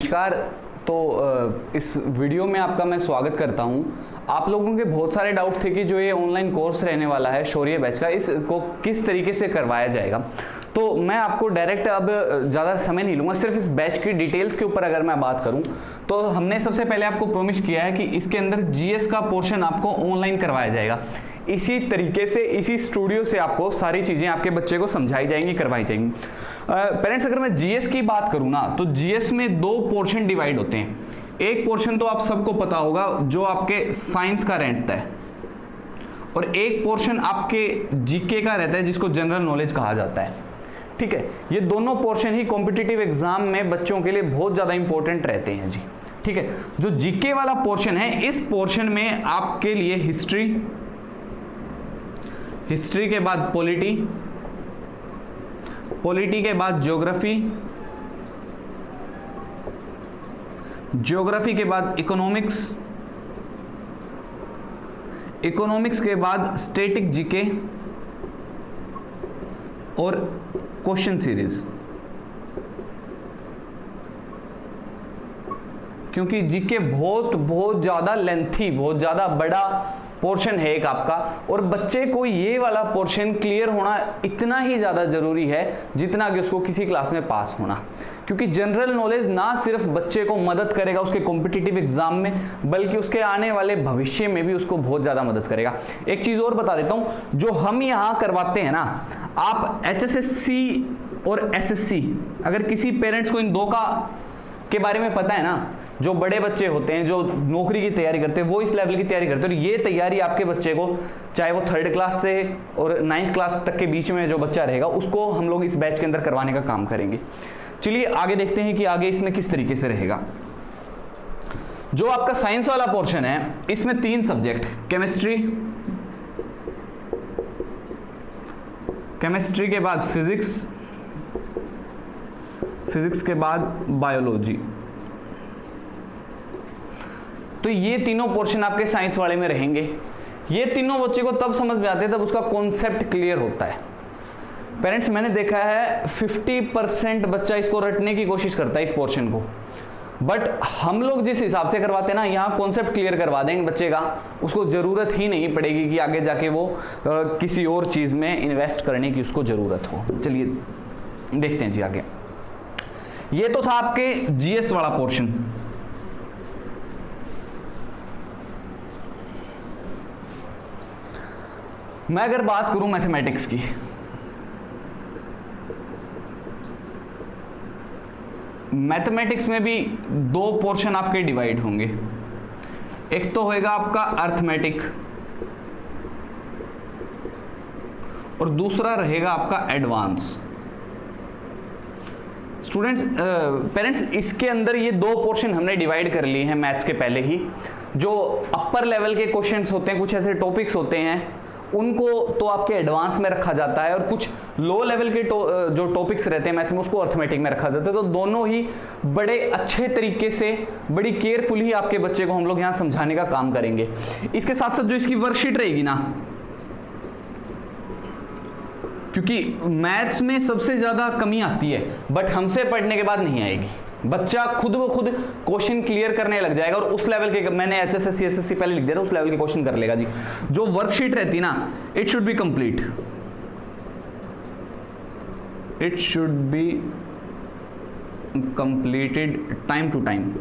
नमस्कार। तो इस वीडियो में आपका मैं स्वागत करता हूं। आप लोगों के बहुत सारे डाउट थे कि जो ये ऑनलाइन कोर्स रहने वाला है शौर्य बैच का, इसको किस तरीके से करवाया जाएगा। तो मैं आपको डायरेक्ट अब ज़्यादा समय नहीं लूँगा, सिर्फ इस बैच की डिटेल्स के ऊपर अगर मैं बात करूँ तो हमने सबसे पहले आपको प्रॉमिस किया है कि इसके अंदर जीएस का पोर्शन आपको ऑनलाइन करवाया जाएगा। इसी तरीके से इसी स्टूडियो से आपको सारी चीज़ें आपके बच्चे को समझाई जाएंगी, करवाई जाएंगी। पेरेंट्स, अगर मैं जीएस की बात करूँ ना, तो जीएस में दो पोर्शन डिवाइड होते हैं। एक पोर्शन तो आप सबको पता होगा जो आपके साइंस का रहता है, और एक पोर्शन आपके जीके का रहता है जिसको जनरल नॉलेज कहा जाता है। ठीक है, ये दोनों पोर्शन ही कॉम्पिटिटिव एग्जाम में बच्चों के लिए बहुत ज़्यादा इंपॉर्टेंट रहते हैं जी। ठीक है, जो जीके वाला पोर्शन है, इस पोर्शन में आपके लिए हिस्ट्री के बाद पॉलिटी के बाद ज्योग्राफी के बाद इकोनॉमिक्स के बाद स्टैटिक जीके और क्वेश्चन सीरीज। क्योंकि जीके बहुत ज्यादा लेंथी, बहुत ज्यादा बड़ा पोर्शन है एक आपका, और बच्चे को ये वाला पोर्शन क्लियर होना इतना ही ज़्यादा ज़रूरी है जितना कि उसको किसी क्लास में पास होना। क्योंकि जनरल नॉलेज ना सिर्फ बच्चे को मदद करेगा उसके कॉम्पिटिटिव एग्जाम में, बल्कि उसके आने वाले भविष्य में भी उसको बहुत ज़्यादा मदद करेगा। एक चीज़ और बता देता हूँ, जो हम यहाँ करवाते हैं ना, आप HSSC और SSC, अगर किसी पेरेंट्स को इन दो के बारे में पता है ना, जो बड़े बच्चे होते हैं जो नौकरी की तैयारी करते हैं, वो इस लेवल की तैयारी करते हैं, और ये तैयारी आपके बच्चे को, चाहे वो 3rd क्लास से और 9th क्लास तक के बीच में जो बच्चा रहेगा, उसको हम लोग इस बैच के अंदर करवाने का काम करेंगे। चलिए आगे देखते हैं कि आगे इसमें किस तरीके से रहेगा। जो आपका साइंस वाला पोर्शन है, इसमें 3 सब्जेक्ट, केमिस्ट्री के बाद फिजिक्स के बाद बायोलॉजी। तो ये तीनों पोर्शन आपके साइंस वाले में रहेंगे। ये तीनों बच्चे को तब समझ में आते हैं तब उसका कॉन्सेप्ट क्लियर होता है। पेरेंट्स, मैंने देखा है 50% बच्चा इसको रटने की कोशिश करता है इस पोर्शन को, बट हम लोग जिस हिसाब से करवाते हैं ना, यहाँ कॉन्सेप्ट क्लियर करवा देंगे बच्चे का, उसको जरूरत ही नहीं पड़ेगी कि आगे जाके वो किसी और चीज में इन्वेस्ट करने की उसको जरूरत हो। चलिए देखते हैं जी आगे। ये तो था आपके जीएस वाला पोर्शन। मैं अगर बात करूं मैथमेटिक्स की, मैथमेटिक्स में भी 2 पोर्शन आपके डिवाइड होंगे। एक तो होएगा आपका अर्थमेटिक और दूसरा रहेगा आपका एडवांस। स्टूडेंट्स, पेरेंट्स, इसके अंदर ये 2 पोर्शन हमने डिवाइड कर लिए हैं मैथ्स के पहले ही। जो अपर लेवल के क्वेश्चंस होते हैं, कुछ ऐसे टॉपिक्स होते हैं, उनको तो आपके एडवांस में रखा जाता है, और कुछ लो लेवल के जो टॉपिक्स रहते हैं मैथ में, उसको अर्थमेटिक में रखा जाता है। तो दोनों ही बड़े अच्छे तरीके से, बड़ी केयरफुली आपके बच्चे को हम लोग यहाँ समझाने का काम करेंगे। इसके साथ साथ जो इसकी वर्कशीट रहेगी ना, क्योंकि मैथ्स में सबसे ज्यादा कमी आती है, बट हमसे पढ़ने के बाद नहीं आएगी। बच्चा खुद ब खुद क्वेश्चन क्लियर करने लग जाएगा, और उस लेवल के, मैंने HSSC SSC पहले लिख दिया था, उस लेवल के क्वेश्चन कर लेगा जी। जो वर्कशीट रहती ना, it should be completed time to time.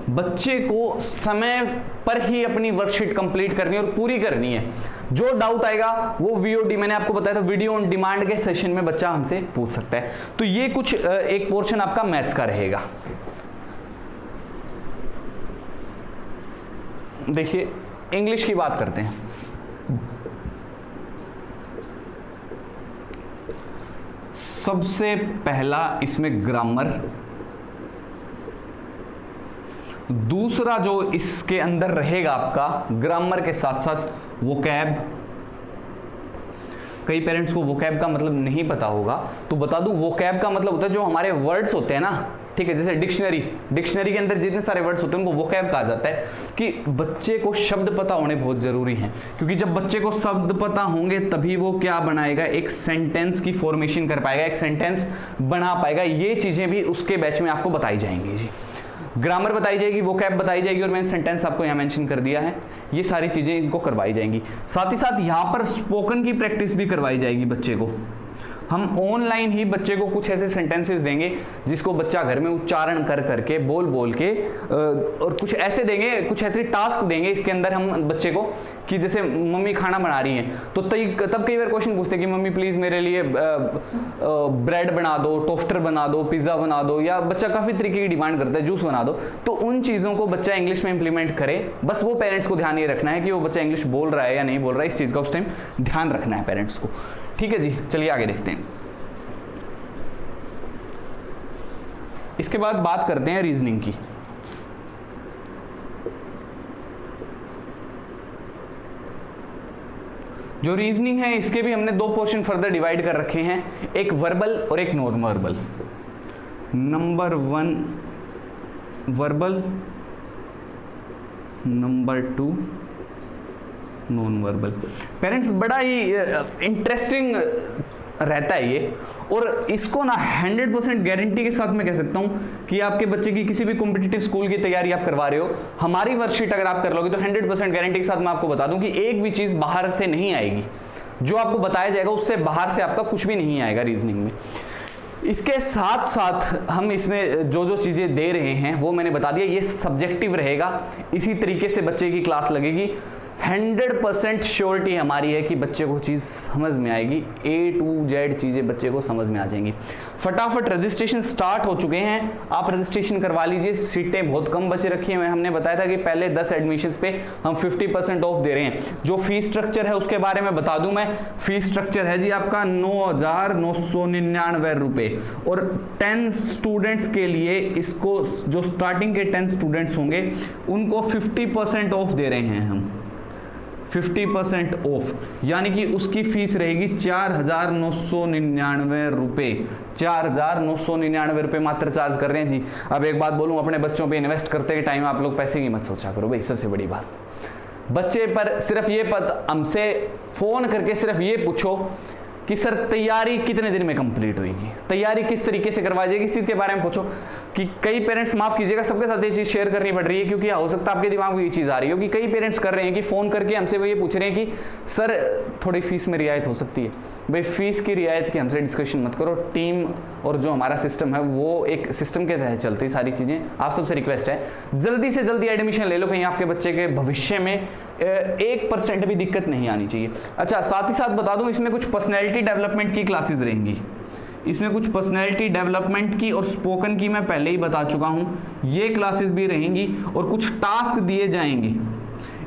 बच्चे को समय पर ही अपनी वर्कशीट कंप्लीट करनी है और पूरी करनी है। जो डाउट आएगा वो VOD, मैंने आपको बताया था, वीडियो ऑन डिमांड के सेशन में बच्चा हमसे पूछ सकता है। तो ये कुछ एक पोर्शन आपका मैथ्स का रहेगा। देखिए, इंग्लिश की बात करते हैं। सबसे पहला इसमें ग्रामर, दूसरा जो इसके अंदर रहेगा आपका ग्रामर के साथ साथ वोकैब। कई पेरेंट्स को वोकैब का मतलब नहीं पता होगा, तो बता दूं, वोकैब का मतलब होता है जो हमारे वर्ड्स होते हैं ना, ठीक है। जैसे डिक्शनरी के अंदर जितने सारे वर्ड्स होते हैं उनको वोकैब कहा जाता है, कि बच्चे को शब्द पता होने बहुत जरूरी हैं, क्योंकि जब बच्चे को शब्द पता होंगे तभी वो क्या बनाएगा, एक सेंटेंस की फॉर्मेशन कर पाएगा, एक सेंटेंस बना पाएगा। ये चीजें भी उसके बैच में आपको बताई जाएंगी जी। ग्रामर बताई जाएगी, वोकैब बताई जाएगी, और मैंने सेंटेंस आपको यहाँ मेंशन कर दिया है। ये सारी चीजें इनको करवाई जाएंगी। साथ ही साथ यहाँ पर स्पोकन की प्रैक्टिस भी करवाई जाएगी बच्चे को। हम ऑनलाइन ही बच्चे को कुछ ऐसे सेंटेंसेस देंगे जिसको बच्चा घर में उच्चारण कर करके बोल के और कुछ ऐसे देंगे, कुछ ऐसे टास्क देंगे इसके अंदर हम बच्चे को, कि जैसे मम्मी खाना बना रही हैं तो तब कई बार क्वेश्चन पूछते हैं कि मम्मी प्लीज़ मेरे लिए ब्रेड बना दो, टोस्टर बना दो, पिज़्ज़ा बना दो, या बच्चा काफ़ी तरीके की डिमांड करता है, जूस बना दो। तो उन चीज़ों को बच्चा इंग्लिश में इंप्लीमेंट करे। बस वो पेरेंट्स को ध्यान ये रखना है कि वो बच्चा इंग्लिश बोल रहा है या नहीं बोल रहा है, इस चीज़ का उस टाइम ध्यान रखना है पेरेंट्स को। ठीक है जी, चलिए आगे देखते हैं। इसके बाद बात करते हैं रीजनिंग की। जो रीजनिंग है इसके भी हमने दो पोर्शन फर्दर डिवाइड कर रखे हैं, एक वर्बल और एक non verbal. Number 1 verbal, number 2 non verbal. Parents बड़ा ही इंटरेस्टिंग रहता है ये, और इसको ना 100% गारंटी के साथ मैं कह सकता हूँ कि आपके बच्चे की किसी भी कॉम्पिटिटिव स्कूल की तैयारी आप करवा रहे हो, हमारी वर्कशीट अगर आप कर लोगे तो 100% गारंटी के साथ मैं आपको बता दूं कि एक भी चीज़ बाहर से नहीं आएगी। जो आपको बताया जाएगा उससे बाहर से आपका कुछ भी नहीं आएगा रीजनिंग में। इसके साथ साथ हम इसमें जो जो चीज़ें दे रहे हैं वो मैंने बता दिया, ये सब्जेक्टिव रहेगा, इसी तरीके से बच्चे की क्लास लगेगी। 100% श्योरिटी हमारी है कि बच्चे को चीज़ समझ में आएगी, A to Z चीज़ें बच्चे को समझ में आ जाएंगी। फटाफट रजिस्ट्रेशन स्टार्ट हो चुके हैं, आप रजिस्ट्रेशन करवा लीजिए। सीटें बहुत कम बचे रखी हैं। हमने बताया था कि पहले 10 एडमिशन्स पे हम 50% ऑफ दे रहे हैं। जो फीस स्ट्रक्चर है उसके बारे में बता दूं मैं। फीस स्ट्रक्चर है जी आपका 9,999 रुपये, और 10 स्टूडेंट्स के लिए इसको, जो स्टार्टिंग के 10 स्टूडेंट्स होंगे उनको 50% ऑफ दे रहे हैं हम, 50% ऑफ, यानी कि उसकी फीस रहेगी 4,999 रुपये। 4,999 रुपये मात्र चार्ज कर रहे हैं जी। अब एक बात बोलूं, अपने बच्चों पे इन्वेस्ट करते टाइम आप लोग पैसे की मत सोचा करो भाई। सबसे बड़ी बात, बच्चे पर सिर्फ ये हमसे फोन करके सिर्फ ये पूछो कि सर तैयारी कितने दिन में कंप्लीट होगी, तैयारी किस तरीके से करवाई जाएगी, इस चीज़ के बारे में पूछो। कि कई पेरेंट्स, माफ़ कीजिएगा, सबके साथ ये चीज़ शेयर करनी पड़ रही है, क्योंकि हो सकता है आपके दिमाग में ये चीज़ आ रही हो कि कई पेरेंट्स कर रहे हैं कि फ़ोन करके हमसे वो ये पूछ रहे हैं कि सर थोड़ी फीस में रियायत हो सकती है। भाई फीस की रियायत की हमसे डिस्कशन मत करो। टीम और जो हमारा सिस्टम है वो एक सिस्टम के तहत चलती सारी चीज़ें। आप सबसे रिक्वेस्ट है जल्दी से जल्दी एडमिशन ले लो, कहीं आपके बच्चे के भविष्य में 1% भी दिक्कत नहीं आनी चाहिए। अच्छा, साथ ही साथ बता दूं, इसमें कुछ पर्सनैलिटी डेवलपमेंट की क्लासेस रहेंगी। इसमें कुछ पर्सनैलिटी डेवलपमेंट की और स्पोकन की मैं पहले ही बता चुका हूं, ये क्लासेस भी रहेंगी। और कुछ टास्क दिए जाएंगे,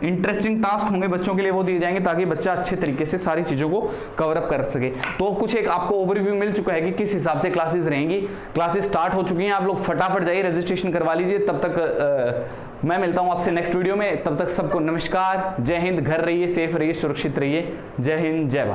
इंटरेस्टिंग टास्क होंगे बच्चों के लिए, वो दिए जाएंगे ताकि बच्चा अच्छे तरीके से सारी चीज़ों को कवर अप कर सके। तो कुछ एक आपको ओवरव्यू मिल चुका है कि किस हिसाब से क्लासेस रहेंगी। क्लासेस स्टार्ट हो चुकी हैं, आप लोग फटाफट जाइए रजिस्ट्रेशन करवा लीजिए। तब तक मैं मिलता हूं आपसे नेक्स्ट वीडियो में। तब तक सबको नमस्कार, जय हिंद, घर रहिए, सेफ रहिए, सुरक्षित रहिए। जय हिंद, जय भारत।